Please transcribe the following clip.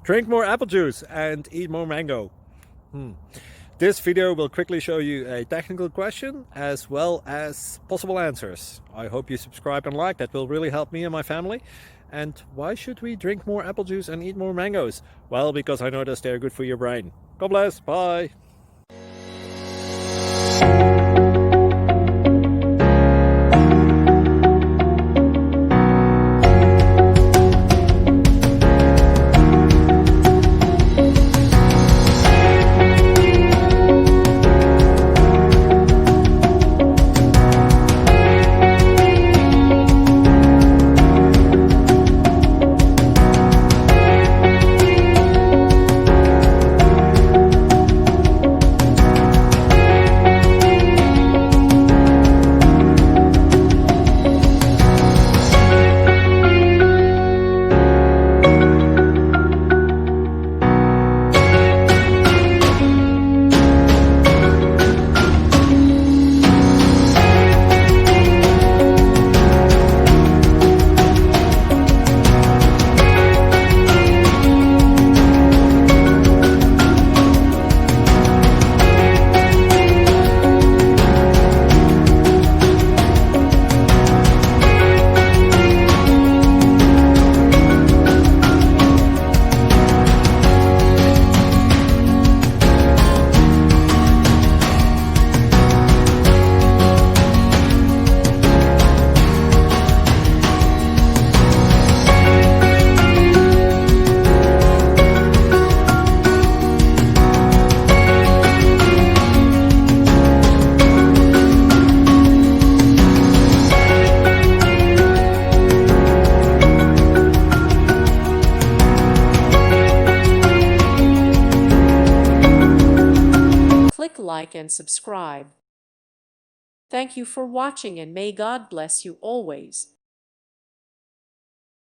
Drink more apple juice and eat more mango. This video will quickly show you a technical question as well as possible answers. I hope you subscribe and like, that will really help me and my family. And why should we drink more apple juice and eat more mangoes? Well, because I noticed they're good for your brain. God bless, bye! Click like and subscribe. Thank you for watching and may God bless you always.